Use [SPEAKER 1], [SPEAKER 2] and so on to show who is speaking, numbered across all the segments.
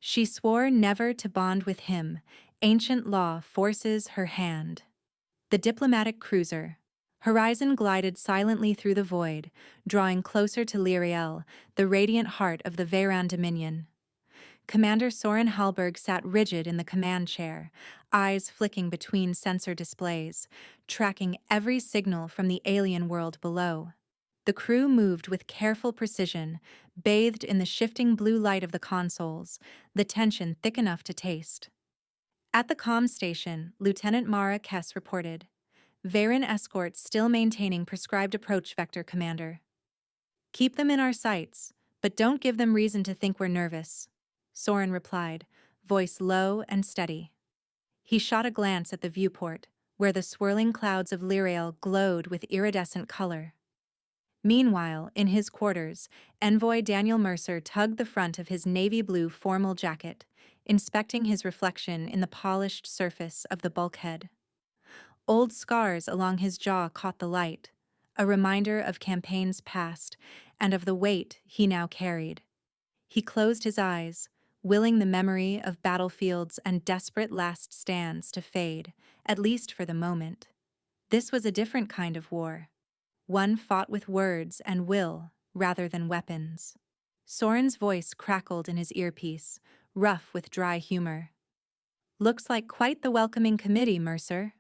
[SPEAKER 1] She swore never to bond with him. Ancient law forces her hand. The diplomatic cruiser. Horizon glided silently through the void, drawing closer to Lyriel, the radiant heart of the Veyran Dominion. Commander Soren Hallberg sat rigid in the command chair, eyes flicking between sensor displays, tracking every signal from the alien world below. The crew moved with careful precision, bathed in the shifting blue light of the consoles, the tension thick enough to taste. At the comm station, Lieutenant Mara Kess reported, Veyran escorts still maintaining prescribed approach vector, Commander. Keep them in our sights, but don't give them reason to think we're nervous, Soren replied, voice low and steady. He shot a glance at the viewport, where the swirling clouds of Lyrael glowed with iridescent color. Meanwhile, in his quarters, Envoy Daniel Mercer tugged the front of his navy blue formal jacket, inspecting his reflection in the polished surface of the bulkhead. Old scars along his jaw caught the light, a reminder of campaigns past and of the weight he now carried. He closed his eyes, willing the memory of battlefields and desperate last stands to fade, at least for the moment. This was a different kind of war. One fought with words and will, rather than weapons. Soren's voice crackled in his earpiece, rough with dry humor. Looks like quite the welcoming committee, Mercer.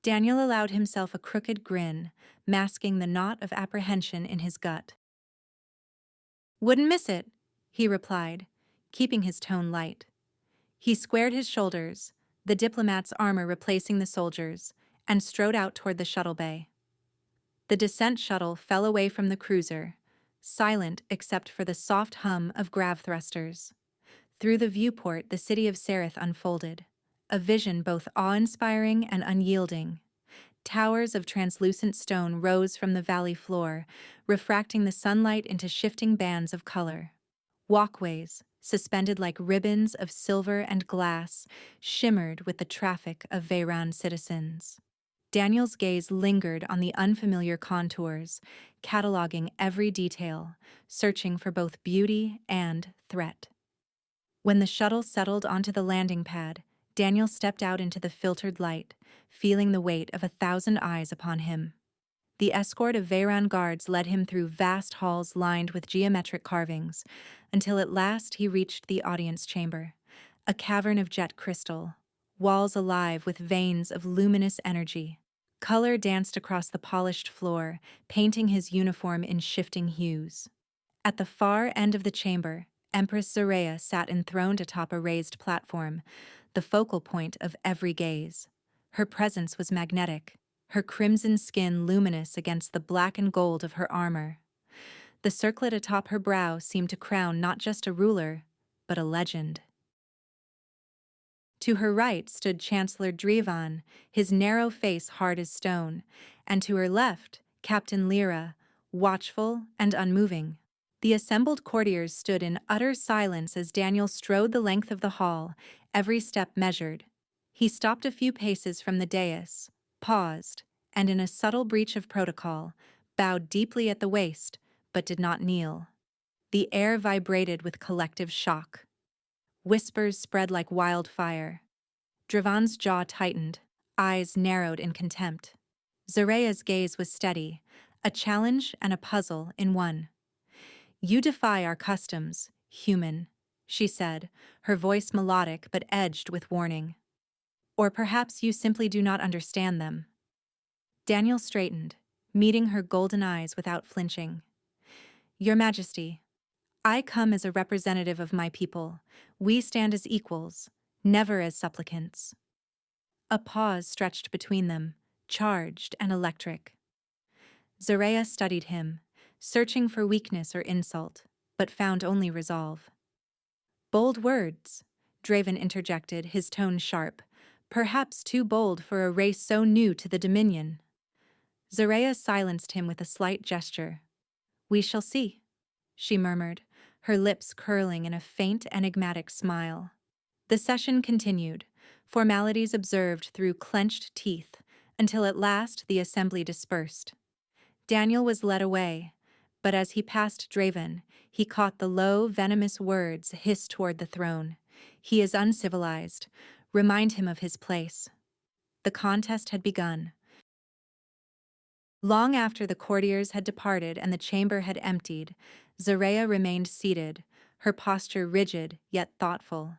[SPEAKER 1] Daniel allowed himself a crooked grin, masking the knot of apprehension in his gut. Wouldn't miss it, he replied, keeping his tone light. He squared his shoulders, the diplomat's armor replacing the soldiers, and strode out toward the shuttle bay. The descent shuttle fell away from the cruiser, silent except for the soft hum of grav thrusters. Through the viewport, the city of Sereth unfolded, a vision both awe-inspiring and unyielding. Towers of translucent stone rose from the valley floor, refracting the sunlight into shifting bands of color. Walkways, suspended like ribbons of silver and glass, shimmered with the traffic of Veyran citizens. Daniel's gaze lingered on the unfamiliar contours, cataloging every detail, searching for both beauty and threat. When the shuttle settled onto the landing pad, Daniel stepped out into the filtered light, feeling the weight of 1,000 eyes upon him. The escort of Veyran guards led him through vast halls lined with geometric carvings, until at last he reached the audience chamber, a cavern of jet crystal, walls alive with veins of luminous energy. Color danced across the polished floor, painting his uniform in shifting hues. At the far end of the chamber, Empress Zorea sat enthroned atop a raised platform, the focal point of every gaze. Her presence was magnetic, her crimson skin luminous against the black and gold of her armor. The circlet atop her brow seemed to crown not just a ruler, but a legend. To her right stood Chancellor Drivan, his narrow face hard as stone, and to her left, Captain Lyra, watchful and unmoving. The assembled courtiers stood in utter silence as Daniel strode the length of the hall, every step measured. He stopped a few paces from the dais, paused, and in a subtle breach of protocol, bowed deeply at the waist, but did not kneel. The air vibrated with collective shock. Whispers spread like wildfire. Drivan's jaw tightened, eyes narrowed in contempt. Zorea's gaze was steady, a challenge and a puzzle in one. You defy our customs, human, she said, her voice melodic but edged with warning. Or perhaps you simply do not understand them. Daniel straightened, meeting her golden eyes without flinching. Your Majesty, I come as a representative of my people. We stand as equals, never as supplicants. A pause stretched between them, charged and electric. Zorea studied him, searching for weakness or insult, but found only resolve. Bold words, Draven interjected, his tone sharp, perhaps too bold for a race so new to the Dominion. Zorea silenced him with a slight gesture. We shall see, she murmured, her lips curling in a faint, enigmatic smile. The session continued, formalities observed through clenched teeth, until at last the assembly dispersed. Daniel was led away, but as he passed Draven, He caught the low, venomous words hissed toward the throne. "He is uncivilized. Remind him of his place." The contest had begun. Long after the courtiers had departed and the chamber had emptied, Zareya remained seated, her posture rigid yet thoughtful.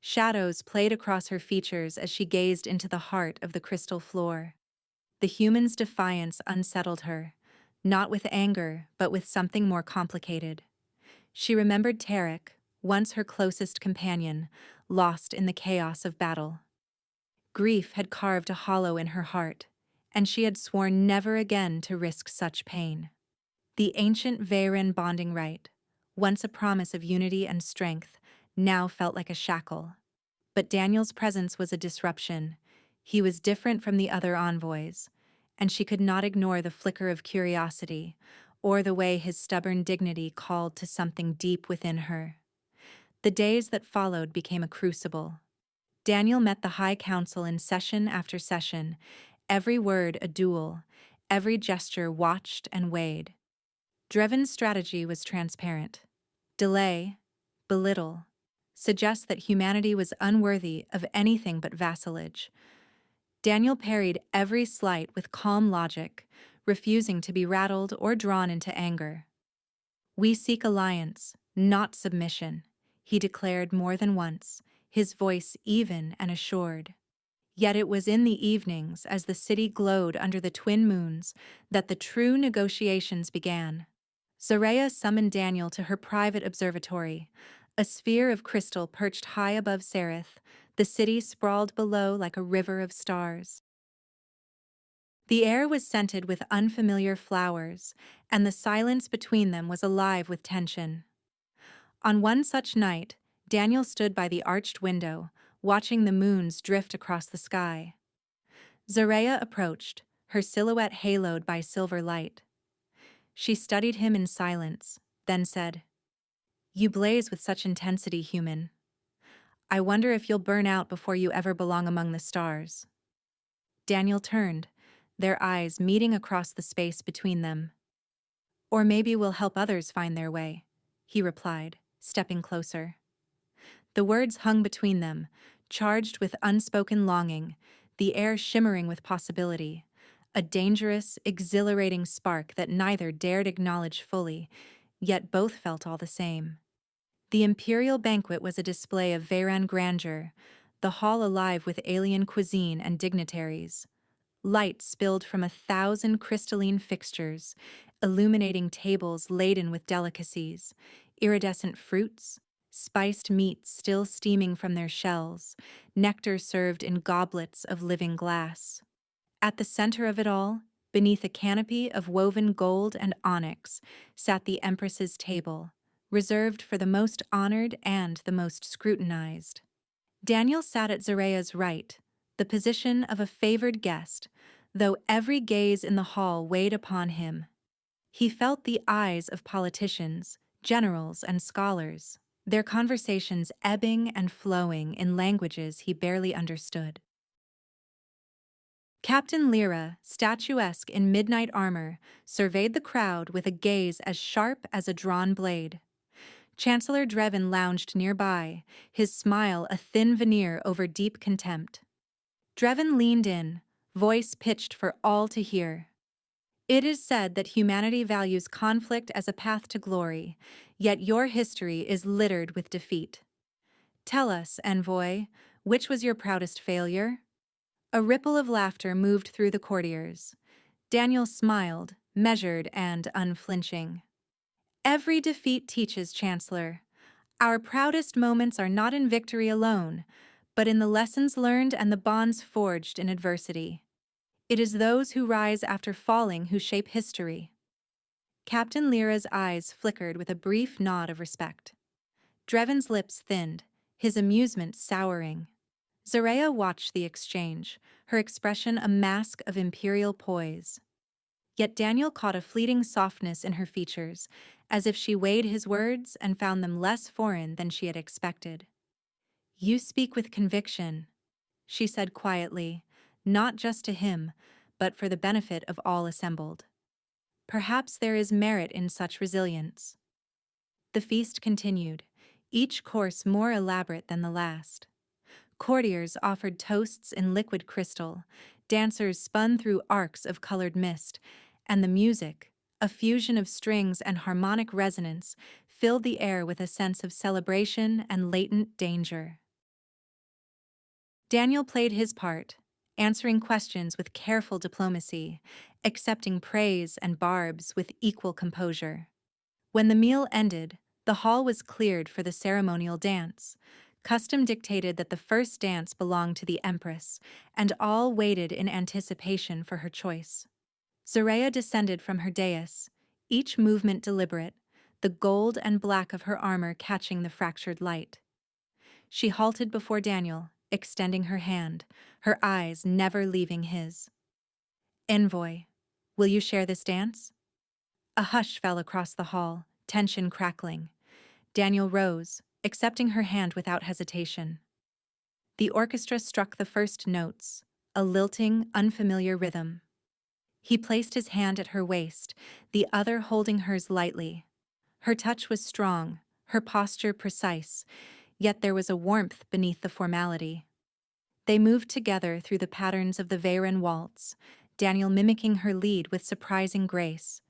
[SPEAKER 1] Shadows played across her features as she gazed into the heart of the crystal floor. The human's defiance unsettled her, not with anger, but with something more complicated. She remembered Tarek, once her closest companion, lost in the chaos of battle. Grief had carved a hollow in her heart, and she had sworn never again to risk such pain. The ancient Veyran bonding rite, once a promise of unity and strength, now felt like a shackle. But Daniel's presence was a disruption. He was different from the other envoys, and she could not ignore the flicker of curiosity or the way his stubborn dignity called to something deep within her. The days that followed became a crucible. Daniel met the High Council in session after session, every word a duel, every gesture watched and weighed. Dreven's strategy was transparent. Delay, belittle, suggest that humanity was unworthy of anything but vassalage. Daniel parried every slight with calm logic, refusing to be rattled or drawn into anger. "We seek alliance, not submission," he declared more than once, his voice even and assured. Yet it was in the evenings, as the city glowed under the twin moons, that the true negotiations began. Zareya summoned Daniel to her private observatory, a sphere of crystal perched high above Sereth, the city sprawled below like a river of stars. The air was scented with unfamiliar flowers, and the silence between them was alive with tension. On one such night, Daniel stood by the arched window, watching the moons drift across the sky. Zareya approached, her silhouette haloed by silver light. She studied him in silence, then said, "You blaze with such intensity, human. I wonder if you'll burn out before you ever belong among the stars." Daniel turned, their eyes meeting across the space between them. "Or maybe we'll help others find their way," he replied, stepping closer. The words hung between them, charged with unspoken longing, the air shimmering with possibility, a dangerous, exhilarating spark that neither dared acknowledge fully, yet both felt all the same. The imperial banquet was a display of Veyran grandeur, the hall alive with alien cuisine and dignitaries. Light spilled from 1,000 crystalline fixtures, illuminating tables laden with delicacies, iridescent fruits, spiced meats still steaming from their shells, nectar served in goblets of living glass. At the center of it all, beneath a canopy of woven gold and onyx, sat the Empress's table, reserved for the most honored and the most scrutinized. Daniel sat at Zareya's right, the position of a favored guest, though every gaze in the hall weighed upon him. He felt the eyes of politicians, generals, and scholars, their conversations ebbing and flowing in languages he barely understood. Captain Lyra, statuesque in midnight armor, surveyed the crowd with a gaze as sharp as a drawn blade. Chancellor Dreven lounged nearby, his smile a thin veneer over deep contempt. Dreven leaned in, voice pitched for all to hear. "It is said that humanity values conflict as a path to glory, yet your history is littered with defeat. Tell us, envoy, which was your proudest failure?" A ripple of laughter moved through the courtiers. Daniel smiled, measured and unflinching. "Every defeat teaches, Chancellor. Our proudest moments are not in victory alone, but in the lessons learned and the bonds forged in adversity. It is those who rise after falling who shape history." Captain Lyra's eyes flickered with a brief nod of respect. Dreven's lips thinned, his amusement souring. Zareya watched the exchange, her expression a mask of imperial poise. Yet Daniel caught a fleeting softness in her features, as if she weighed his words and found them less foreign than she had expected. "You speak with conviction," she said quietly, not just to him, but for the benefit of all assembled. "Perhaps there is merit in such resilience." The feast continued, each course more elaborate than the last. Courtiers offered toasts in liquid crystal, dancers spun through arcs of colored mist, and the music, a fusion of strings and harmonic resonance, filled the air with a sense of celebration and latent danger. Daniel played his part, answering questions with careful diplomacy, accepting praise and barbs with equal composure. When the meal ended, the hall was cleared for the ceremonial dance. Custom dictated that the first dance belonged to the Empress, and all waited in anticipation for her choice. Zaraya descended from her dais, each movement deliberate, the gold and black of her armor catching the fractured light. She halted before Daniel, extending her hand, her eyes never leaving his. "Envoy, will you share this dance?" A hush fell across the hall, tension crackling. Daniel rose, accepting her hand without hesitation. The orchestra struck the first notes, a lilting, unfamiliar rhythm. He placed his hand at her waist, the other holding hers lightly. Her touch was strong, her posture precise, yet there was a warmth beneath the formality. They moved together through the patterns of the Veyron waltz, Daniel mimicking her lead with surprising grace.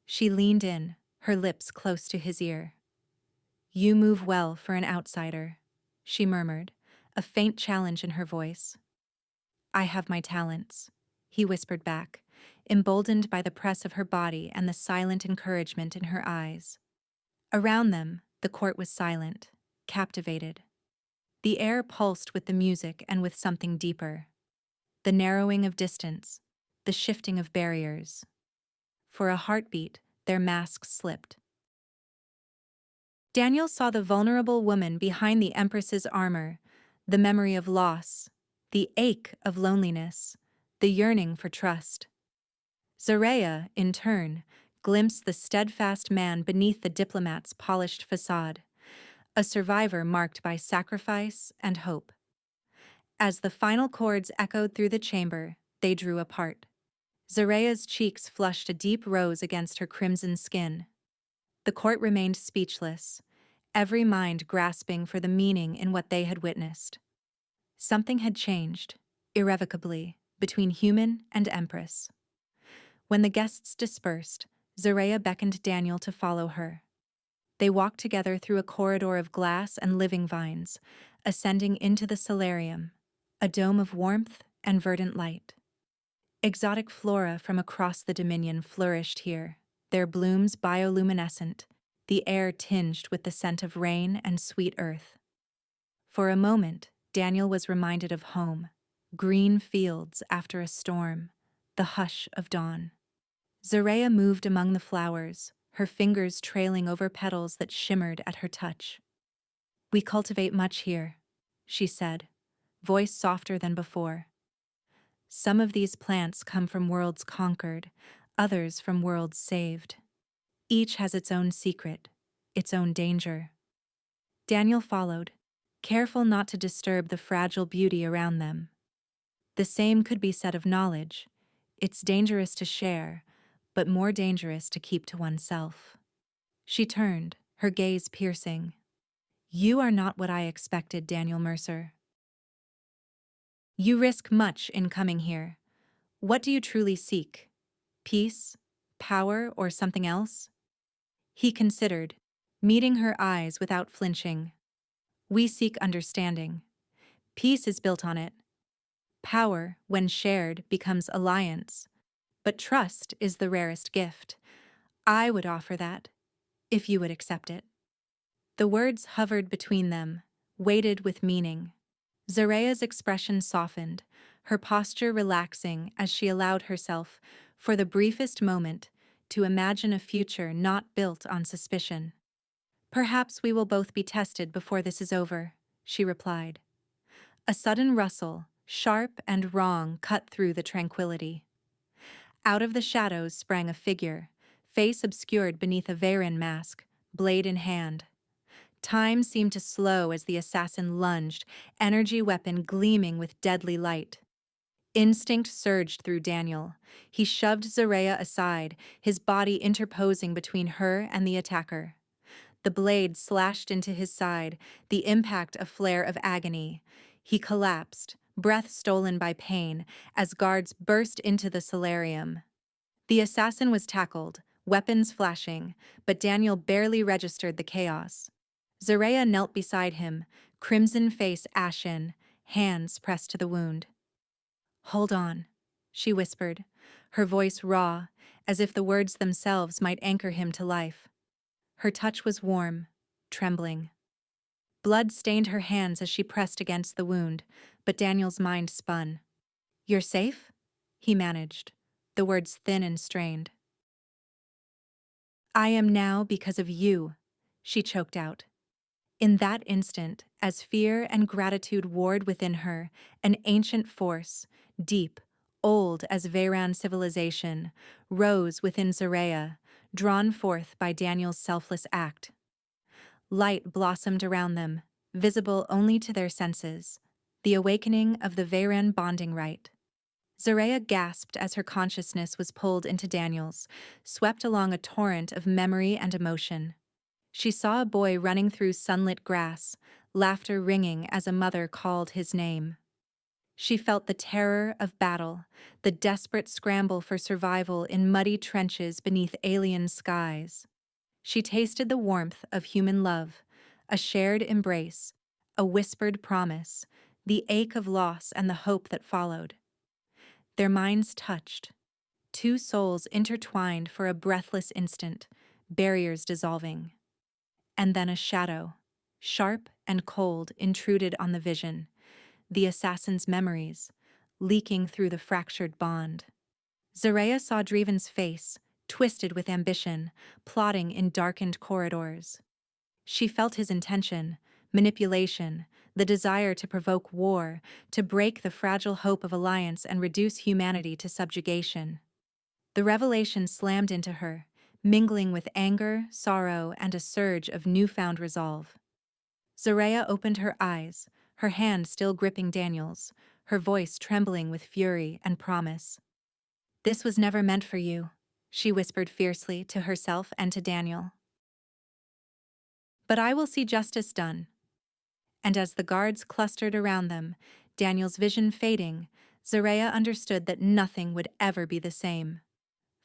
[SPEAKER 1] She leaned in, her lips close to his ear. "You move well for an outsider," she murmured, a faint challenge in her voice. "I have my talents," he whispered back, emboldened by the press of her body and the silent encouragement in her eyes. Around them, the court was silent, captivated. The air pulsed with the music and with something deeper. The narrowing of distance, the shifting of barriers. For a heartbeat, their masks slipped. Daniel saw the vulnerable woman behind the Empress's armor, the memory of loss, the ache of loneliness, the yearning for trust. Zaraya, in turn, glimpsed the steadfast man beneath the diplomat's polished facade, a survivor marked by sacrifice and hope. As the final chords echoed through the chamber, they drew apart. Zaraya's cheeks flushed a deep rose against her crimson skin. The court remained speechless, every mind grasping for the meaning in what they had witnessed. Something had changed, irrevocably, between human and Empress. When the guests dispersed, Zaraya beckoned Daniel to follow her. They walked together through a corridor of glass and living vines, ascending into the solarium, a dome of warmth and verdant light. Exotic flora from across the Dominion flourished here, their blooms bioluminescent, the air tinged with the scent of rain and sweet earth. For a moment, Daniel was reminded of home, green fields after a storm, the hush of dawn. Zaraya moved among the flowers, her fingers trailing over petals that shimmered at her touch. "We cultivate much here," she said, voice softer than before. "Some of these plants come from worlds conquered, others from worlds saved. Each has its own secret, its own danger." Daniel followed, careful not to disturb the fragile beauty around them. The same could be said of knowledge. It's dangerous to share, but more dangerous to keep to oneself. She turned, her gaze piercing. "You are not what I expected, Daniel Mercer. You risk much in coming here. What do you truly seek? Peace, power, or something else?" He considered, meeting her eyes without flinching. "We seek understanding. Peace is built on it. Power, when shared, becomes alliance. But trust is the rarest gift. I would offer that, if you would accept it." The words hovered between them, weighted with meaning. Zaraya's expression softened, her posture relaxing as she allowed herself, for the briefest moment, to imagine a future not built on suspicion. "Perhaps we will both be tested before this is over," she replied. A sudden rustle, sharp and wrong, cut through the tranquility. Out of the shadows sprang a figure, face obscured beneath a Veyron mask, blade in hand. Time seemed to slow as the assassin lunged, energy weapon gleaming with deadly light. Instinct surged through Daniel. He shoved Zaraya aside, his body interposing between her and the attacker. The blade slashed into his side, the impact a flare of agony. He collapsed, breath stolen by pain, as guards burst into the solarium. The assassin was tackled, weapons flashing, but Daniel barely registered the chaos. Zarea knelt beside him, crimson face ashen, hands pressed to the wound. "Hold on," she whispered, her voice raw, as if the words themselves might anchor him to life. Her touch was warm, trembling. Blood stained her hands as she pressed against the wound, but Daniel's mind spun. "You're safe?" he managed, the words thin and strained. "I am now because of you," she choked out. In that instant, as fear and gratitude warred within her, an ancient force, deep, old as Veyran civilization, rose within Zarea, drawn forth by Daniel's selfless act. Light blossomed around them, visible only to their senses, the awakening of the Veyran bonding rite. Zarea gasped as her consciousness was pulled into Daniel's, swept along a torrent of memory and emotion. She saw a boy running through sunlit grass, laughter ringing as a mother called his name. She felt the terror of battle, the desperate scramble for survival in muddy trenches beneath alien skies. She tasted the warmth of human love, a shared embrace, a whispered promise, the ache of loss and the hope that followed. Their minds touched, two souls intertwined for a breathless instant, barriers dissolving. And then a shadow, sharp and cold, intruded on the vision, the assassin's memories, leaking through the fractured bond. Zarea saw Dreven's face, twisted with ambition, plotting in darkened corridors. She felt his intention, manipulation, the desire to provoke war, to break the fragile hope of alliance and reduce humanity to subjugation. The revelation slammed into her, mingling with anger, sorrow, and a surge of newfound resolve. Zarea opened her eyes, her hand still gripping Daniel's, her voice trembling with fury and promise. "This was never meant for you," she whispered fiercely to herself and to Daniel. "But I will see justice done." And as the guards clustered around them, Daniel's vision fading, Zarea understood that nothing would ever be the same.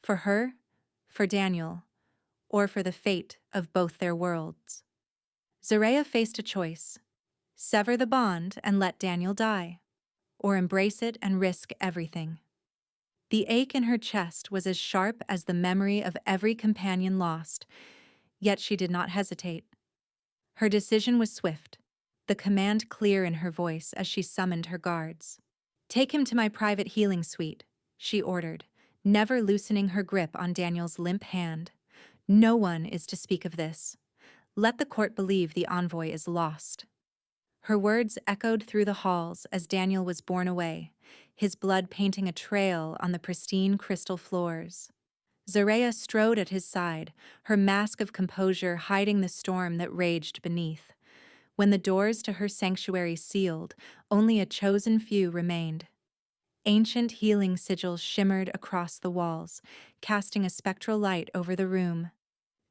[SPEAKER 1] For her, for Daniel, or for the fate of both their worlds. Zarea faced a choice: sever the bond and let Daniel die, or embrace it and risk everything. The ache in her chest was as sharp as the memory of every companion lost, yet she did not hesitate. Her decision was swift, the command clear in her voice as she summoned her guards. "Take him to my private healing suite," she ordered, never loosening her grip on Daniel's limp hand. "No one is to speak of this. Let the court believe the envoy is lost." Her words echoed through the halls as Daniel was borne away, his blood painting a trail on the pristine crystal floors. Zarea strode at his side, her mask of composure hiding the storm that raged beneath. When the doors to her sanctuary sealed, only a chosen few remained. Ancient healing sigils shimmered across the walls, casting a spectral light over the room.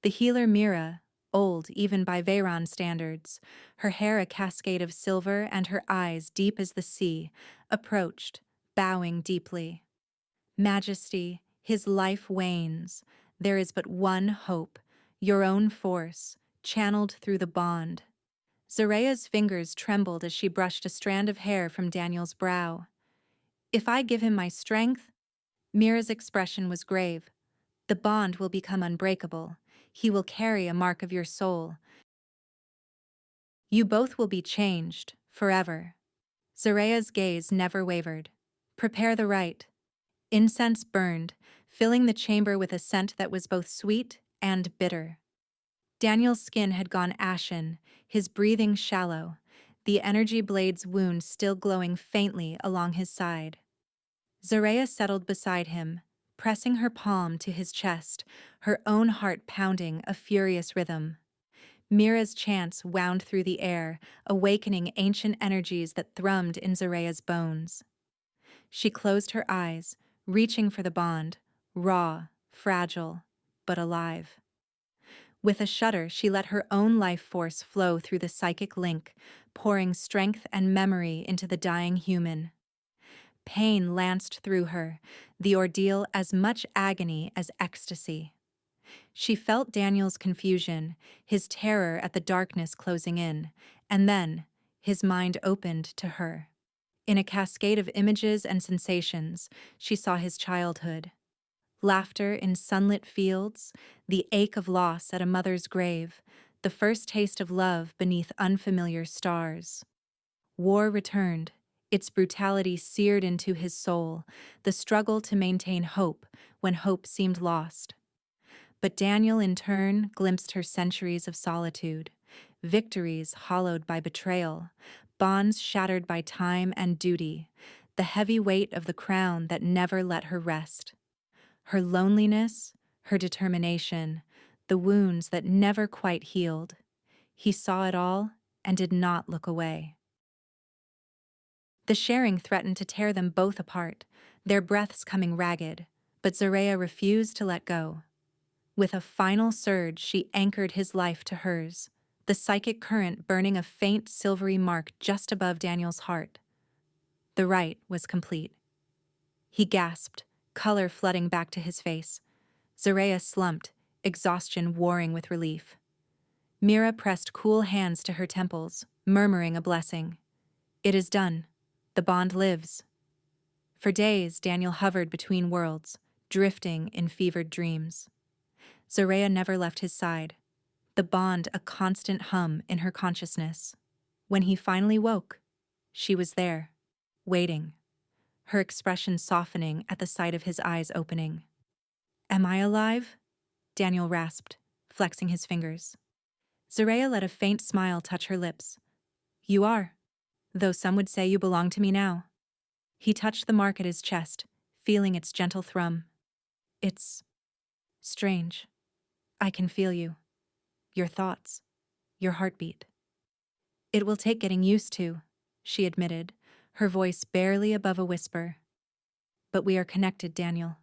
[SPEAKER 1] The healer Mira, old even by Veyran standards, her hair a cascade of silver and her eyes deep as the sea, approached, bowing deeply. "Majesty, his life wanes. There is but one hope, your own force, channeled through the bond." Zarea's fingers trembled as she brushed a strand of hair from Daniel's brow. "If I give him my strength," Mira's expression was grave, "the bond will become unbreakable. He will carry a mark of your soul. You both will be changed, forever." Zarea's gaze never wavered. "Prepare the rite." Incense burned, filling the chamber with a scent that was both sweet and bitter. Daniel's skin had gone ashen, his breathing shallow, the energy blade's wound still glowing faintly along his side. Zarea settled beside him, pressing her palm to his chest, her own heart pounding a furious rhythm. Mira's chants wound through the air, awakening ancient energies that thrummed in Zarea's bones. She closed her eyes, reaching for the bond, raw, fragile, but alive. With a shudder, she let her own life force flow through the psychic link, pouring strength and memory into the dying human. Pain lanced through her, the ordeal as much agony as ecstasy. She felt Daniel's confusion, his terror at the darkness closing in, and then his mind opened to her. In a cascade of images and sensations, she saw his childhood. Laughter in sunlit fields, the ache of loss at a mother's grave, the first taste of love beneath unfamiliar stars. War returned, its brutality seared into his soul, the struggle to maintain hope when hope seemed lost. But Daniel, in turn, glimpsed her centuries of solitude, victories hollowed by betrayal, bonds shattered by time and duty, the heavy weight of the crown that never let her rest. Her loneliness, her determination, the wounds that never quite healed. He saw it all and did not look away. The sharing threatened to tear them both apart, their breaths coming ragged, but Zarea refused to let go. With a final surge, she anchored his life to hers, the psychic current burning a faint silvery mark just above Daniel's heart. The rite was complete. He gasped, color flooding back to his face. Zarea slumped, exhaustion warring with relief. Mira pressed cool hands to her temples, murmuring a blessing. It is done. The bond lives. For days, Daniel hovered between worlds, drifting in fevered dreams. Zarea never left his side, the bond a constant hum in her consciousness. When he finally woke, she was there, waiting, her expression softening at the sight of his eyes opening. "Am I alive?" Daniel rasped, flexing his fingers. Zarea let a faint smile touch her lips. "You are, though some would say you belong to me now." He touched the mark at his chest, feeling its gentle thrum. "It's strange. I can feel you, your thoughts, your heartbeat." "It will take getting used to," she admitted, her voice barely above a whisper. "But we are connected, Daniel.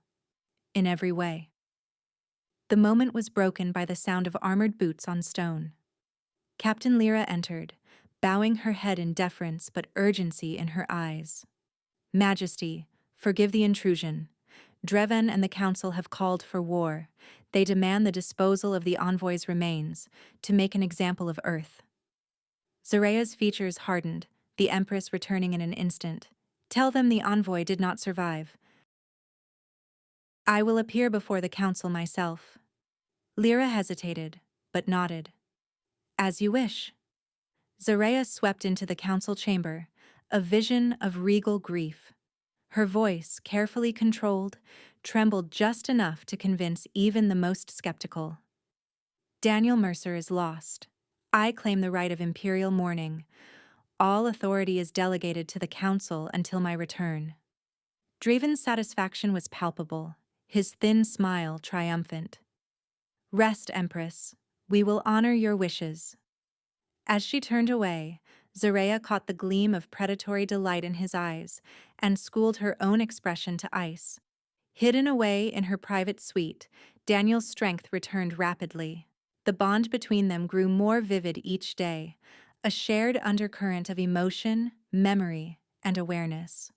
[SPEAKER 1] In every way." The moment was broken by the sound of armored boots on stone. Captain Lyra entered, bowing her head in deference but urgency in her eyes. "Majesty, forgive the intrusion. Dreven and the Council have called for war. They demand the disposal of the envoy's remains, to make an example of Earth." Zarea's features hardened, the Empress returning in an instant. "Tell them the envoy did not survive. I will appear before the Council myself." Lyra hesitated, but nodded. "As you wish." Zarea swept into the council chamber, a vision of regal grief. Her voice, carefully controlled, trembled just enough to convince even the most skeptical. "Daniel Mercer is lost. I claim the right of imperial mourning. All authority is delegated to the council until my return." Draven's satisfaction was palpable, his thin smile triumphant. "Rest, Empress. We will honor your wishes." As she turned away, Zarea caught the gleam of predatory delight in his eyes and schooled her own expression to ice. Hidden away in her private suite, Daniel's strength returned rapidly. The bond between them grew more vivid each day, a shared undercurrent of emotion, memory, and awareness.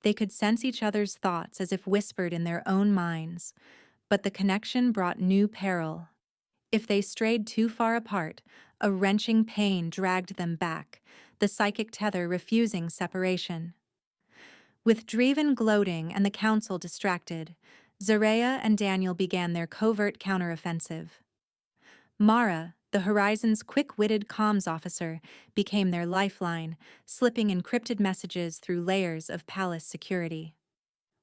[SPEAKER 1] They could sense each other's thoughts as if whispered in their own minds, but the connection brought new peril. If they strayed too far apart, a wrenching pain dragged them back, the psychic tether refusing separation. With Draven gloating and the council distracted, Zarea and Daniel began their covert counteroffensive. Mara, the Horizon's quick-witted comms officer, became their lifeline, slipping encrypted messages through layers of palace security.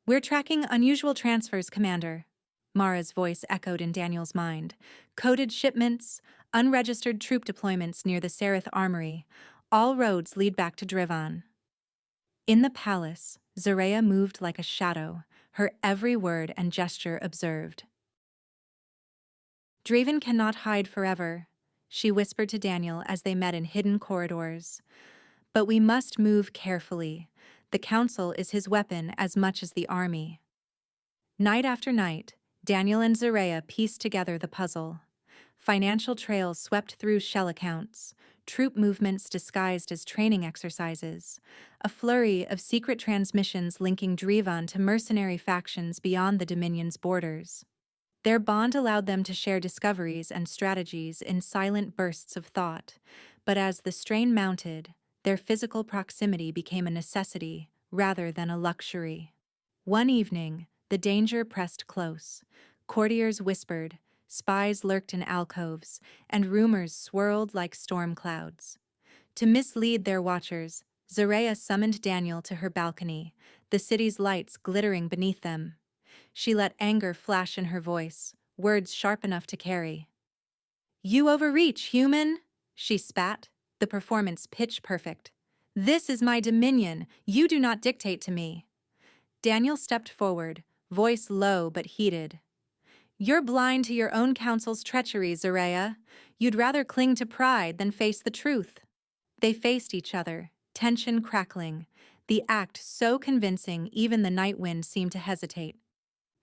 [SPEAKER 1] "We're tracking unusual transfers, Commander," Mara's voice echoed in Daniel's mind. "Coded shipments, unregistered troop deployments near the Sereth Armory. All roads lead back to Drivan." In the palace, Zarea moved like a shadow, her every word and gesture observed. "Draven cannot hide forever," she whispered to Daniel as they met in hidden corridors. "But we must move carefully. The council is his weapon as much as the army." Night after night, Daniel and Zarea pieced together the puzzle. Financial trails swept through shell accounts, troop movements disguised as training exercises, a flurry of secret transmissions linking Drivan to mercenary factions beyond the Dominion's borders. Their bond allowed them to share discoveries and strategies in silent bursts of thought, but as the strain mounted, their physical proximity became a necessity rather than a luxury. One evening, the danger pressed close. Courtiers whispered, spies lurked in alcoves, and rumors swirled like storm clouds. To mislead their watchers, Zareya summoned Daniel to her balcony, the city's lights glittering beneath them. She let anger flash in her voice, words sharp enough to carry. "You overreach, human!" she spat, the performance pitch perfect. "This is my dominion. You do not dictate to me." Daniel stepped forward, voice low but heated. "You're blind to your own council's treachery, Zareya. You'd rather cling to pride than face the truth." They faced each other, tension crackling, the act so convincing even the night wind seemed to hesitate.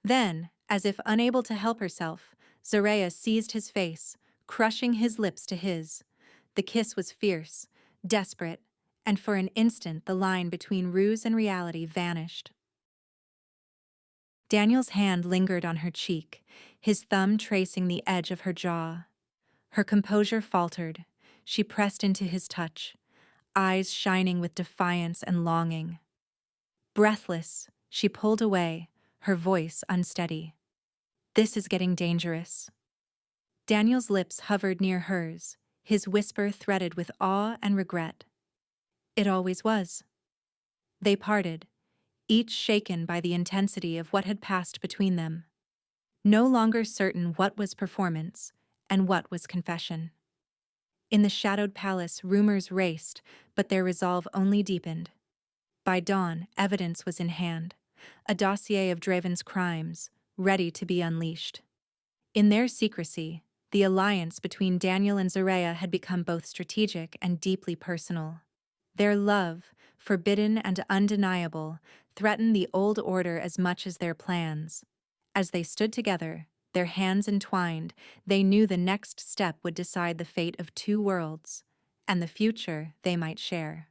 [SPEAKER 1] Then, as if unable to help herself, Zareya seized his face, crushing his lips to his. The kiss was fierce, desperate, and for an instant the line between ruse and reality vanished. Daniel's hand lingered on her cheek, his thumb tracing the edge of her jaw. Her composure faltered. She pressed into his touch, eyes shining with defiance and longing. Breathless, she pulled away, her voice unsteady. "This is getting dangerous." Daniel's lips hovered near hers, his whisper threaded with awe and regret. "It always was." They parted, each shaken by the intensity of what had passed between them. No longer certain what was performance and what was confession. In the shadowed palace, rumors raced, but their resolve only deepened. By dawn, evidence was in hand, a dossier of Draven's crimes, ready to be unleashed. In their secrecy, the alliance between Daniel and Zareya had become both strategic and deeply personal. Their love, forbidden and undeniable, threatened the old order as much as their plans. As they stood together, their hands entwined, they knew the next step would decide the fate of two worlds, and the future they might share.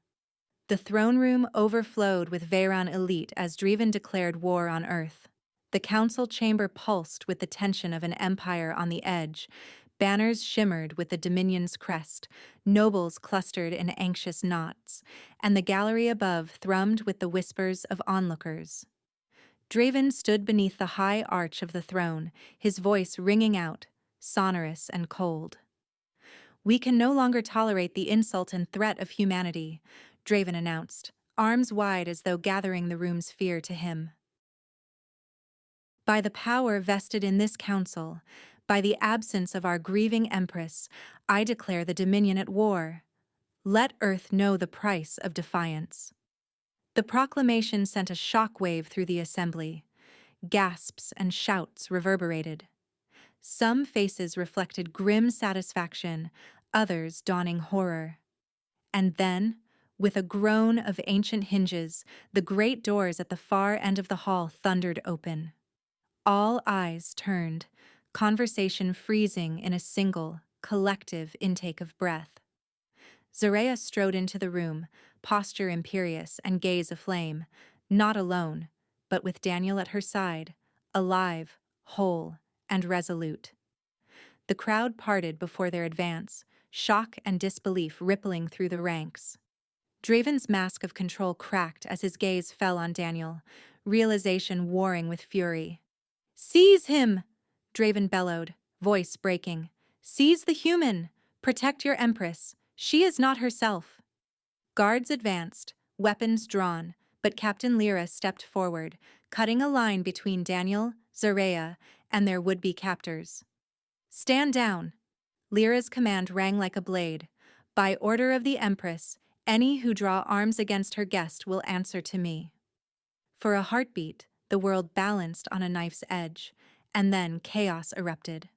[SPEAKER 1] The throne room overflowed with Veyron elite as Drivan declared war on Earth. The council chamber pulsed with the tension of an empire on the edge. Banners shimmered with the Dominion's crest, nobles clustered in anxious knots, and the gallery above thrummed with the whispers of onlookers. Draven stood beneath the high arch of the throne, his voice ringing out, sonorous and cold. "We can no longer tolerate the insult and threat of humanity," Draven announced, arms wide as though gathering the room's fear to him. "By the power vested in this council, by the absence of our grieving empress, I declare the Dominion at war. Let Earth know the price of defiance." The proclamation sent a shockwave through the assembly. Gasps and shouts reverberated. Some faces reflected grim satisfaction, others dawning horror. And then, with a groan of ancient hinges, the great doors at the far end of the hall thundered open. All eyes turned, conversation freezing in a single, collective intake of breath. Zareya strode into the room, posture imperious and gaze aflame, not alone, but with Daniel at her side, alive, whole, and resolute. The crowd parted before their advance, shock and disbelief rippling through the ranks. Draven's mask of control cracked as his gaze fell on Daniel, realization warring with fury. "Seize him!" Draven bellowed, voice breaking. "Seize the human! Protect your empress! She is not herself!" Guards advanced, weapons drawn, but Captain Lyra stepped forward, cutting a line between Daniel, Zareya, and their would-be captors. "Stand down!" Lyra's command rang like a blade. "By order of the Empress, any who draw arms against her guest will answer to me." For a heartbeat, the world balanced on a knife's edge, and then chaos erupted.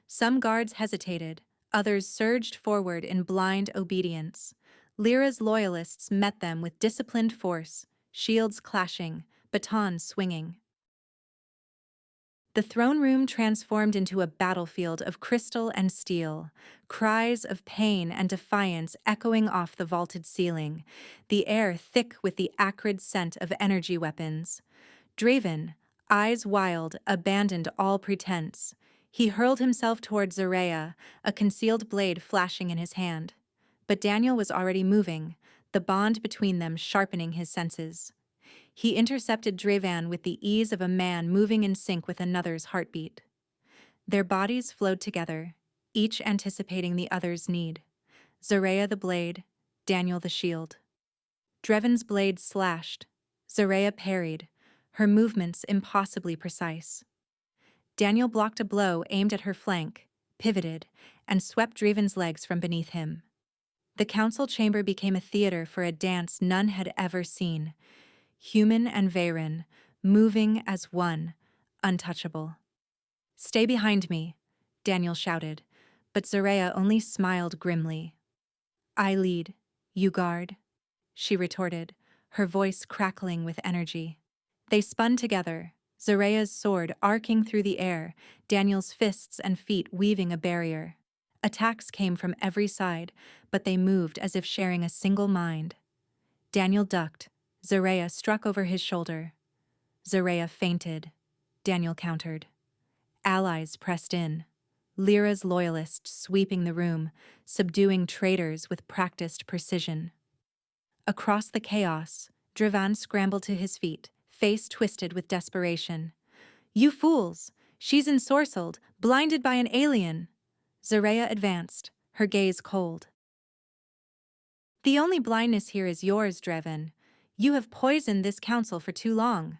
[SPEAKER 1] Some guards hesitated, others surged forward in blind obedience. Lyra's loyalists met them with disciplined force, shields clashing, batons swinging. The throne room transformed into a battlefield of crystal and steel, cries of pain and defiance echoing off the vaulted ceiling, the air thick with the acrid scent of energy weapons. Draven, eyes wild, abandoned all pretense. He hurled himself toward Zarea, a concealed blade flashing in his hand. But Daniel was already moving, the bond between them sharpening his senses. He intercepted Draven with the ease of a man moving in sync with another's heartbeat. Their bodies flowed together, each anticipating the other's need. Zarea the blade, Daniel the shield. Draven's blade slashed. Zarea parried, her movements impossibly precise. Daniel blocked a blow aimed at her flank, pivoted, and swept Draven's legs from beneath him. The council chamber became a theater for a dance none had ever seen. Human and Veyron, moving as one, untouchable. "Stay behind me," Daniel shouted, but Zarea only smiled grimly. "I lead, you guard," she retorted, her voice crackling with energy. They spun together, Zarea's sword arcing through the air, Daniel's fists and feet weaving a barrier. Attacks came from every side, but they moved as if sharing a single mind. Daniel ducked. Zarea struck over his shoulder. Zarea fainted. Daniel countered. Allies pressed in. Lyra's loyalists sweeping the room, subduing traitors with practiced precision. Across the chaos, Draven scrambled to his feet, face twisted with desperation. "You fools! She's ensorcelled, blinded by an alien!" Zarea advanced, her gaze cold. "The only blindness here is yours, Draven. You have poisoned this council for too long."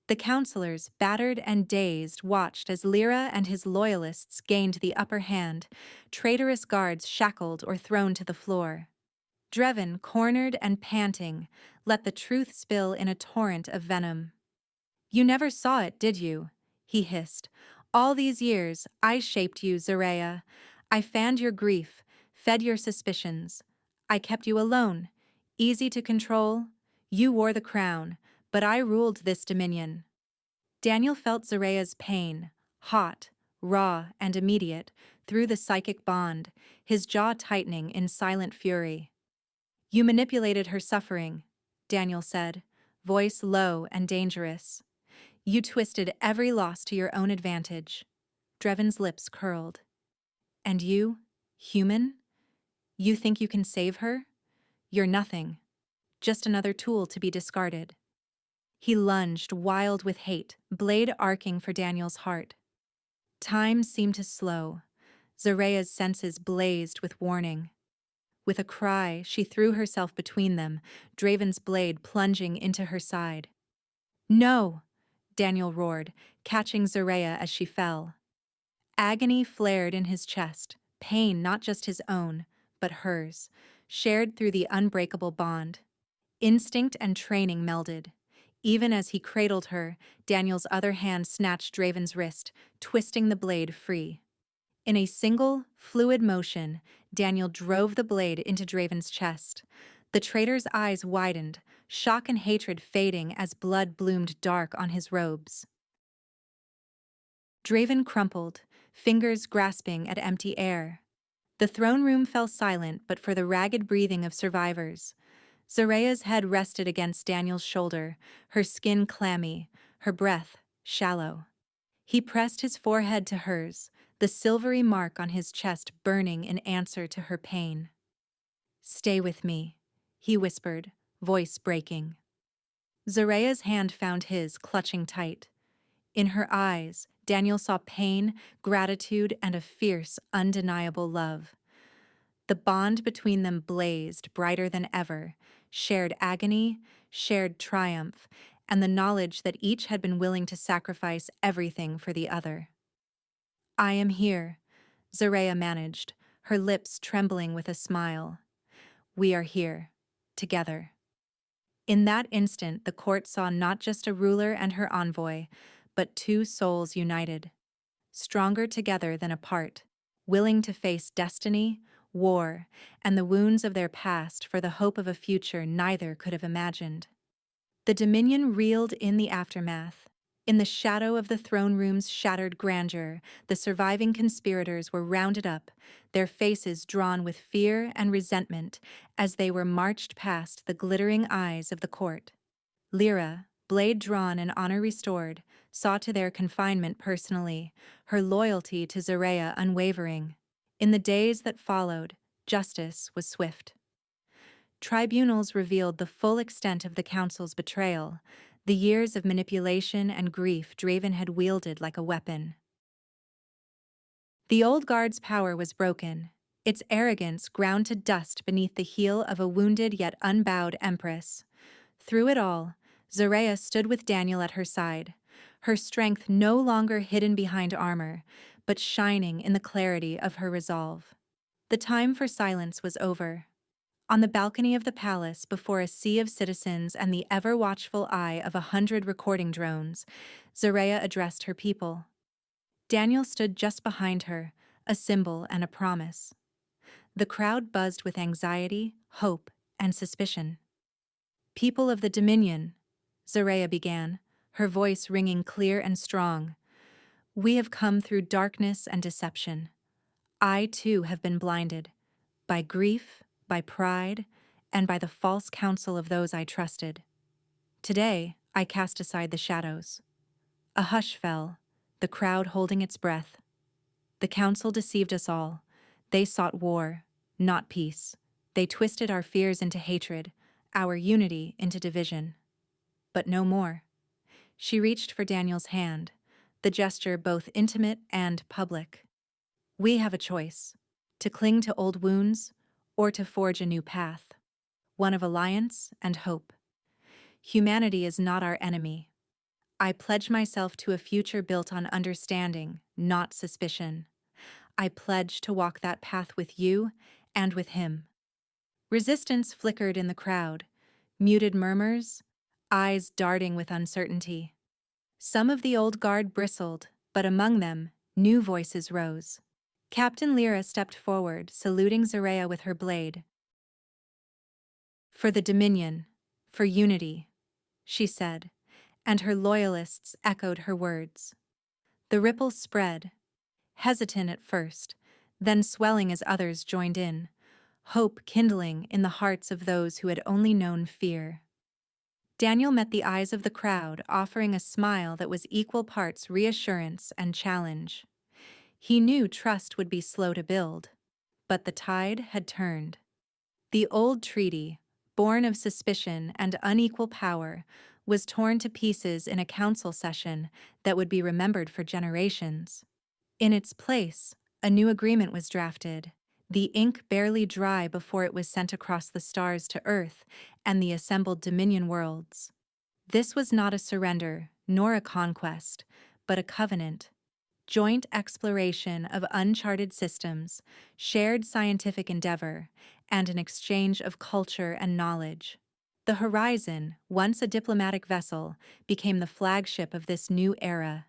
[SPEAKER 1] The councillors, battered and dazed, watched as Lyra and his loyalists gained the upper hand, traitorous guards shackled or thrown to the floor. Draven, cornered and panting, let the truth spill in a torrent of venom. "You never saw it, did you?" he hissed. "All these years, I shaped you, Zarea. I fanned your grief, fed your suspicions. I kept you alone, easy to control. You wore the crown, but I ruled this dominion." Daniel felt Zarea's pain, hot, raw, and immediate, through the psychic bond, his jaw tightening in silent fury. "You manipulated her suffering," Daniel said, voice low and dangerous. "You twisted every loss to your own advantage." Draven's lips curled. "And you, human? You think you can save her? You're nothing. Just another tool to be discarded." He lunged, wild with hate, blade arcing for Daniel's heart. Time seemed to slow. Zarea's senses blazed with warning. With a cry, she threw herself between them, Draven's blade plunging into her side. "No!" Daniel roared, catching Zarea as she fell. Agony flared in his chest, pain not just his own, but hers, shared through the unbreakable bond. Instinct and training melded. Even as he cradled her, Daniel's other hand snatched Draven's wrist, twisting the blade free. In a single, fluid motion, Daniel drove the blade into Draven's chest. The traitor's eyes widened, shock and hatred fading as blood bloomed dark on his robes. Draven crumpled, fingers grasping at empty air. The throne room fell silent but for the ragged breathing of survivors. Zarea's head rested against Daniel's shoulder, her skin clammy, her breath shallow. He pressed his forehead to hers, the silvery mark on his chest burning in answer to her pain. "Stay with me," he whispered, voice breaking. Zarea's hand found his, clutching tight. In her eyes, Daniel saw pain, gratitude, and a fierce, undeniable love. The bond between them blazed brighter than ever, shared agony, shared triumph, and the knowledge that each had been willing to sacrifice everything for the other. "I am here," Zarea managed, her lips trembling with a smile. "We are here, together." In that instant, the court saw not just a ruler and her envoy, but two souls united, stronger together than apart, willing to face destiny, war, and the wounds of their past for the hope of a future neither could have imagined. The Dominion reeled in the aftermath. In the shadow of the throne room's shattered grandeur, the surviving conspirators were rounded up, their faces drawn with fear and resentment as they were marched past the glittering eyes of the court. Lyra, blade drawn and honor restored, saw to their confinement personally, her loyalty to Zareya unwavering. In the days that followed, justice was swift. Tribunals revealed the full extent of the council's betrayal, the years of manipulation and grief Draven had wielded like a weapon. The old guard's power was broken, its arrogance ground to dust beneath the heel of a wounded yet unbowed empress. Through it all, Zareya stood with Daniel at her side, her strength no longer hidden behind armor, but shining in the clarity of her resolve. The time for silence was over. On the balcony of the palace, before a sea of citizens and the ever-watchful eye of 100 recording drones, Zareya addressed her people. Daniel stood just behind her, a symbol and a promise. The crowd buzzed with anxiety, hope, and suspicion. "People of the Dominion," Zareya began, her voice ringing clear and strong, "we have come through darkness and deception. I, too, have been blinded by grief, by pride, and by the false counsel of those I trusted. Today, I cast aside the shadows." A hush fell, the crowd holding its breath. The council deceived us all. They sought war, not peace. They twisted our fears into hatred, our unity into division. But no more. She reached for Daniel's hand, the gesture both intimate and public. "We have a choice, to cling to old wounds or to forge a new path, one of alliance and hope. Humanity is not our enemy. I pledge myself to a future built on understanding, not suspicion. I pledge to walk that path with you and with him." Resistance flickered in the crowd, muted murmurs, eyes darting with uncertainty. Some of the old guard bristled, but among them, new voices rose. Captain Lyra stepped forward, saluting Zareya with her blade. "For the Dominion, for unity," she said, and her loyalists echoed her words. The ripple spread, hesitant at first, then swelling as others joined in, hope kindling in the hearts of those who had only known fear. Daniel met the eyes of the crowd, offering a smile that was equal parts reassurance and challenge. He knew trust would be slow to build, but the tide had turned. The old treaty, born of suspicion and unequal power, was torn to pieces in a council session that would be remembered for generations. In its place, a new agreement was drafted, the ink barely dry before it was sent across the stars to Earth and the assembled Dominion worlds. This was not a surrender, nor a conquest, but a covenant. Joint exploration of uncharted systems, shared scientific endeavor, and an exchange of culture and knowledge. The Horizon, once a diplomatic vessel, became the flagship of this new era.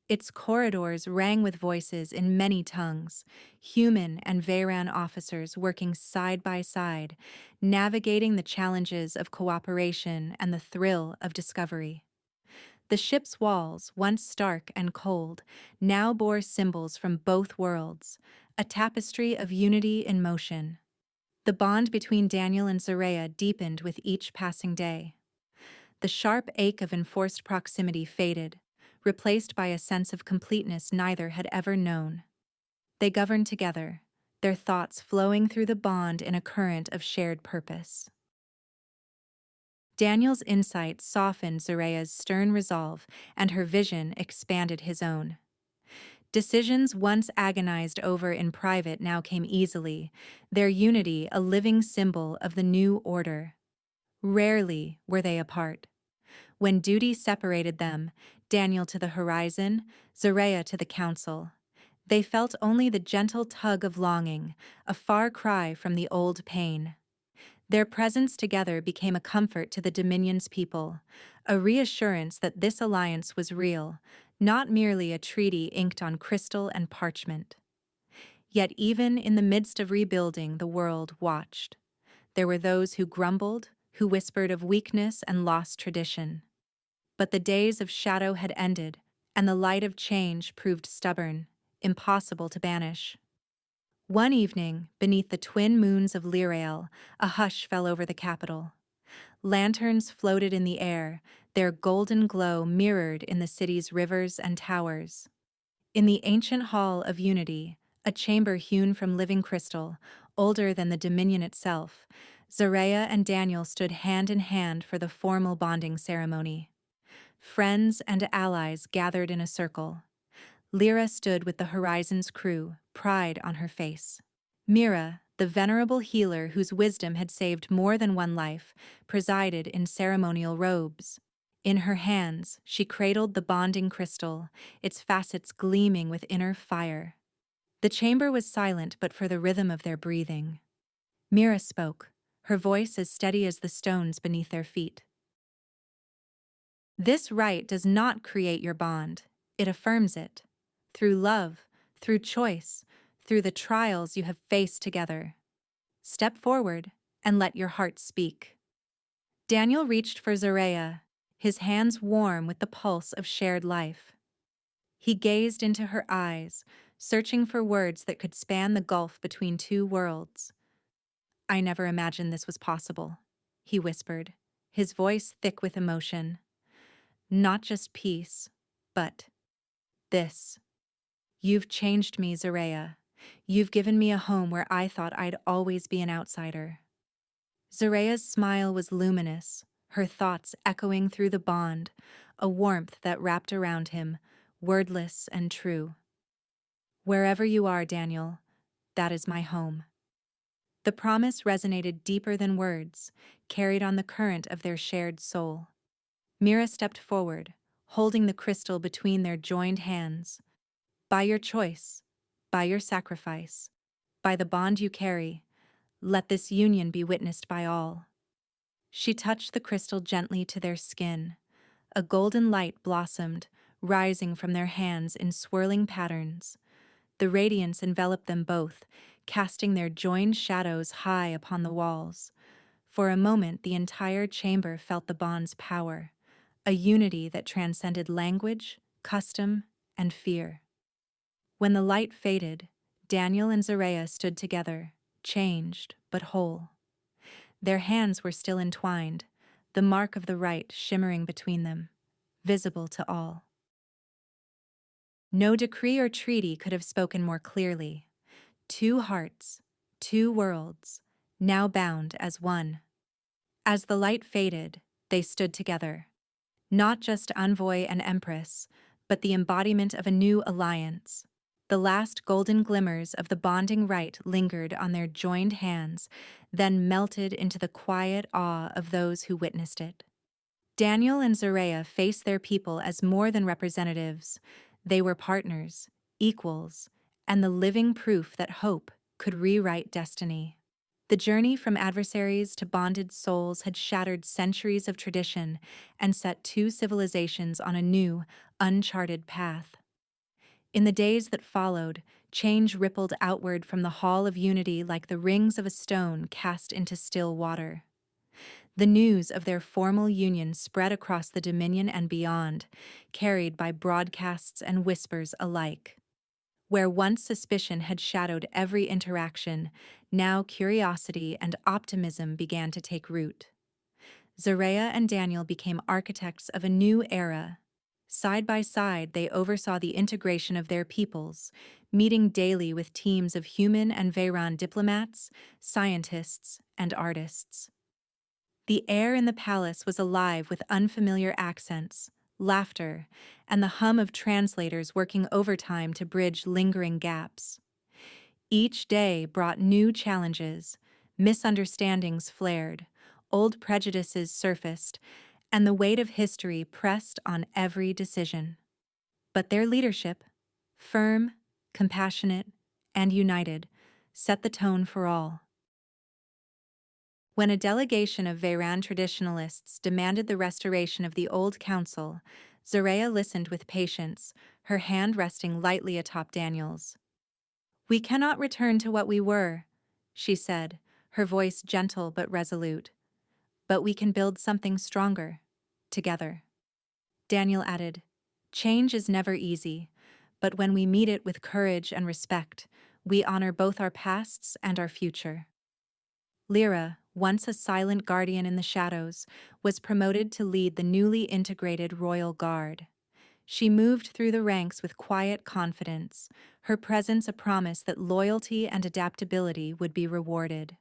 [SPEAKER 1] Its corridors rang with voices in many tongues, human and Veyran officers working side by side, navigating the challenges of cooperation and the thrill of discovery. The ship's walls, once stark and cold, now bore symbols from both worlds, a tapestry of unity in motion. The bond between Daniel and Zareya deepened with each passing day. The sharp ache of enforced proximity faded, replaced by a sense of completeness neither had ever known. They governed together, their thoughts flowing through the bond in a current of shared purpose. Daniel's insight softened Zareya's stern resolve, and her vision expanded his own. Decisions once agonized over in private now came easily, their unity a living symbol of the new order. Rarely were they apart. When duty separated them, Daniel to the Horizon, Zareya to the council, they felt only the gentle tug of longing, a far cry from the old pain. Their presence together became a comfort to the Dominion's people, a reassurance that this alliance was real, not merely a treaty inked on crystal and parchment. Yet even in the midst of rebuilding, the world watched. There were those who grumbled, who whispered of weakness and lost tradition. But the days of shadow had ended, and the light of change proved stubborn, impossible to banish. One evening, beneath the twin moons of Lyrael, a hush fell over the capital. Lanterns floated in the air, their golden glow mirrored in the city's rivers and towers. In the ancient Hall of Unity, a chamber hewn from living crystal, older than the Dominion itself, Zareya and Daniel stood hand in hand for the formal bonding ceremony. Friends and allies gathered in a circle. Lyra stood with the Horizon's crew, pride on her face. Mira, the venerable healer whose wisdom had saved more than one life, presided in ceremonial robes. In her hands, she cradled the bonding crystal, its facets gleaming with inner fire. The chamber was silent but for the rhythm of their breathing. Mira spoke, her voice as steady as the stones beneath their feet. This rite does not create your bond, it affirms it. Through love, through choice, through the trials you have faced together. Step forward and let your heart speak. Daniel reached for Zareya, his hands warm with the pulse of shared life. He gazed into her eyes, searching for words that could span the gulf between two worlds. "I never imagined this was possible," he whispered, his voice thick with emotion. "Not just peace, but this. You've changed me, Zareya. You've given me a home where I thought I'd always be an outsider." Zareya's smile was luminous, her thoughts echoing through the bond, a warmth that wrapped around him, wordless and true. "Wherever you are, Daniel, that is my home." The promise resonated deeper than words, carried on the current of their shared soul. Mira stepped forward, holding the crystal between their joined hands. "By your choice, by your sacrifice, by the bond you carry, let this union be witnessed by all." She touched the crystal gently to their skin. A golden light blossomed, rising from their hands in swirling patterns. The radiance enveloped them both, casting their joined shadows high upon the walls. For a moment, the entire chamber felt the bond's power, a unity that transcended language, custom, and fear. When the light faded, Daniel and Zareya stood together, changed but whole. Their hands were still entwined, the mark of the rite shimmering between them, visible to all. No decree or treaty could have spoken more clearly. Two hearts, two worlds, now bound as one. As the light faded, they stood together. Not just envoy and empress, but the embodiment of a new alliance. The last golden glimmers of the bonding rite lingered on their joined hands, then melted into the quiet awe of those who witnessed it. Daniel and Zareya faced their people as more than representatives. They were partners, equals, and the living proof that hope could rewrite destiny. The journey from adversaries to bonded souls had shattered centuries of tradition and set two civilizations on a new, uncharted path. In the days that followed, change rippled outward from the Hall of Unity like the rings of a stone cast into still water. The news of their formal union spread across the Dominion and beyond, carried by broadcasts and whispers alike. Where once suspicion had shadowed every interaction, now curiosity and optimism began to take root. Zareya and Daniel became architects of a new era. Side by side, they oversaw the integration of their peoples, meeting daily with teams of human and Veyron diplomats, scientists, and artists. The air in the palace was alive with unfamiliar accents, laughter, and the hum of translators working overtime to bridge lingering gaps. Each day brought new challenges, misunderstandings flared, old prejudices surfaced, and the weight of history pressed on every decision. But their leadership, firm, compassionate, and united, set the tone for all. When a delegation of Veyran traditionalists demanded the restoration of the old council, Zareya listened with patience, her hand resting lightly atop Daniel's. "We cannot return to what we were," she said, her voice gentle but resolute. "But we can build something stronger, together." Daniel added, "Change is never easy, but when we meet it with courage and respect, we honor both our pasts and our future." Lyra, once a silent guardian in the shadows, was promoted to lead the newly integrated Royal Guard. She moved through the ranks with quiet confidence, her presence a promise that loyalty and adaptability would be rewarded.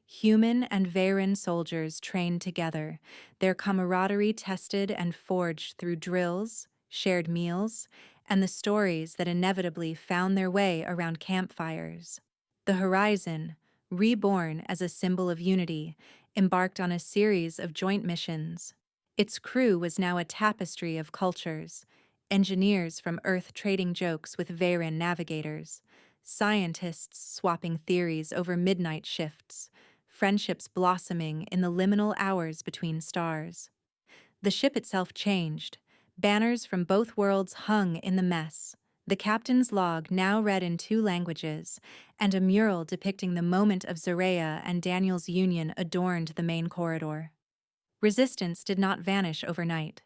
[SPEAKER 1] Human and Veyran soldiers trained together, their camaraderie tested and forged through drills, shared meals, and the stories that inevitably found their way around campfires. The Horizon, reborn as a symbol of unity, embarked on a series of joint missions. Its crew was now a tapestry of cultures: engineers from Earth trading jokes with Veyran navigators, scientists swapping theories over midnight shifts, friendships blossoming in the liminal hours between stars. The ship itself changed. Banners from both worlds hung in the mess. The captain's log now read in 2 languages, and a mural depicting the moment of Zareya and Daniel's union adorned the main corridor. Resistance did not vanish overnight.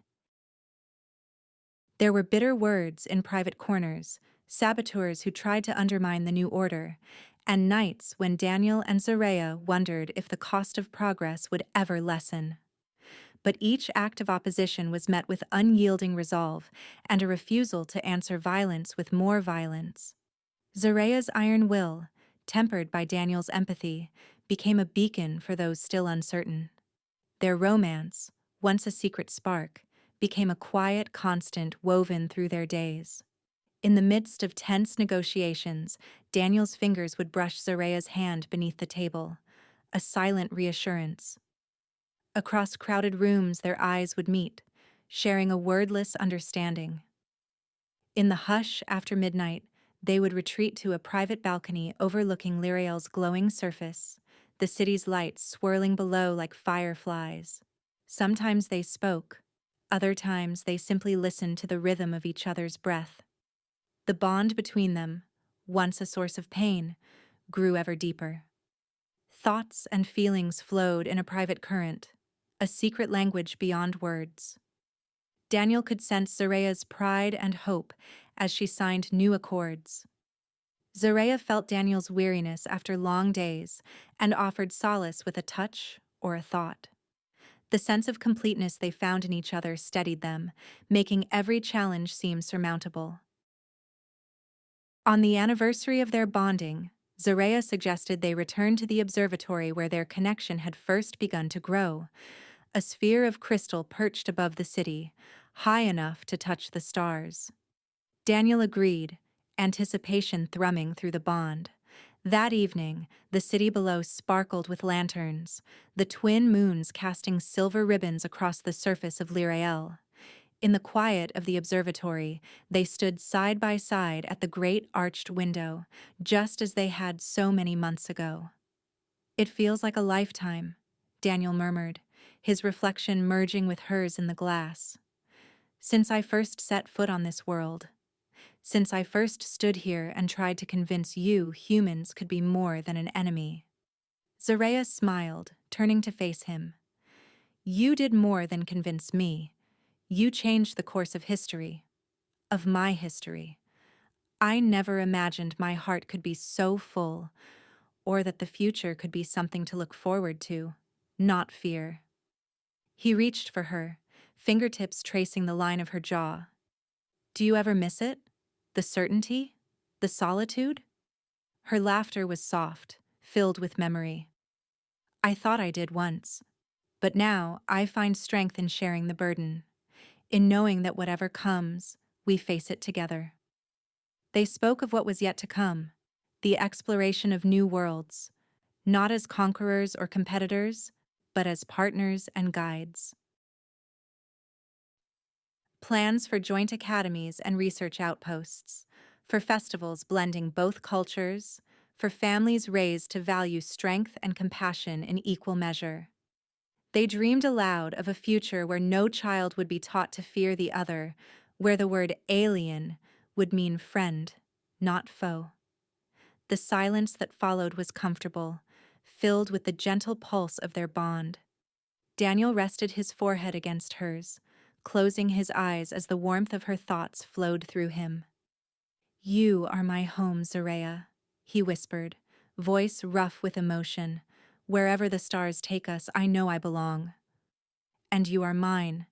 [SPEAKER 1] There were bitter words in private corners, saboteurs who tried to undermine the new order, and nights when Daniel and Zareya wondered if the cost of progress would ever lessen. But each act of opposition was met with unyielding resolve and a refusal to answer violence with more violence. Zareya's iron will, tempered by Daniel's empathy, became a beacon for those still uncertain. Their romance, once a secret spark, became a quiet constant woven through their days. In the midst of tense negotiations, Daniel's fingers would brush Zareya's hand beneath the table, a silent reassurance. Across crowded rooms their eyes would meet, sharing a wordless understanding. In the hush after midnight, they would retreat to a private balcony overlooking Lyrael's glowing surface, the city's lights swirling below like fireflies. Sometimes they spoke, other times they simply listened to the rhythm of each other's breath. The bond between them, once a source of pain, grew ever deeper. Thoughts and feelings flowed in a private current, a secret language beyond words. Daniel could sense Zareya's pride and hope as she signed new accords. Zareya felt Daniel's weariness after long days and offered solace with a touch or a thought. The sense of completeness they found in each other steadied them, making every challenge seem surmountable. On the anniversary of their bonding, Zareya suggested they return to the observatory where their connection had first begun to grow, a sphere of crystal perched above the city, high enough to touch the stars. Daniel agreed, anticipation thrumming through the bond. That evening, the city below sparkled with lanterns, the twin moons casting silver ribbons across the surface of Lyrael. In the quiet of the observatory, they stood side by side at the great arched window, just as they had so many months ago. "It feels like a lifetime," Daniel murmured, his reflection merging with hers in the glass. "Since I first set foot on this world. Since I first stood here and tried to convince you humans could be more than an enemy." Zareya smiled, turning to face him. "You did more than convince me. You changed the course of history. Of my history. I never imagined my heart could be so full, or that the future could be something to look forward to, not fear." He reached for her, fingertips tracing the line of her jaw. "Do you ever miss it? The certainty? The solitude?" Her laughter was soft, filled with memory. "I thought I did once, but now I find strength in sharing the burden, in knowing that whatever comes, we face it together." They spoke of what was yet to come, the exploration of new worlds, not as conquerors or competitors, but as partners and guides. Plans for joint academies and research outposts, for festivals blending both cultures, for families raised to value strength and compassion in equal measure. They dreamed aloud of a future where no child would be taught to fear the other, where the word alien would mean friend, not foe. The silence that followed was comfortable, filled with the gentle pulse of their bond. Daniel rested his forehead against hers, closing his eyes as the warmth of her thoughts flowed through him. "You are my home, Zareya," he whispered, voice rough with emotion. "Wherever the stars take us, I know I belong." "And you are mine,"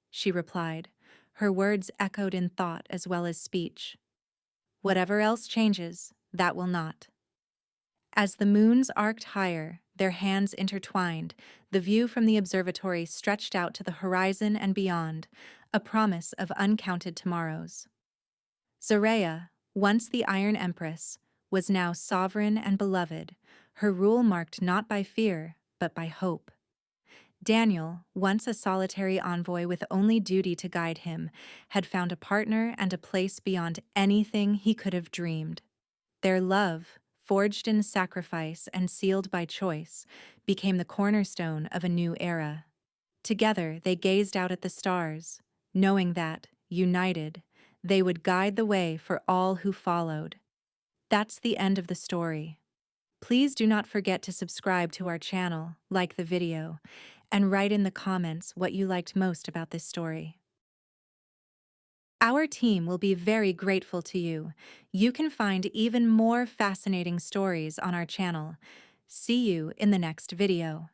[SPEAKER 1] she replied, her words echoed in thought as well as speech. "Whatever else changes, that will not." As the moons arced higher, their hands intertwined, the view from the observatory stretched out to the horizon and beyond, a promise of uncounted tomorrows. Zareya, once the Iron Empress, was now sovereign and beloved, her rule marked not by fear, but by hope. Daniel, once a solitary envoy with only duty to guide him, had found a partner and a place beyond anything he could have dreamed. Their love, forged in sacrifice and sealed by choice, became the cornerstone of a new era. Together they gazed out at the stars, knowing that, united, they would guide the way for all who followed. That's the end of the story. Please do not forget to subscribe to our channel, like the video, and write in the comments what you liked most about this story. Our team will be very grateful to you. You can find even more fascinating stories on our channel. See you in the next video.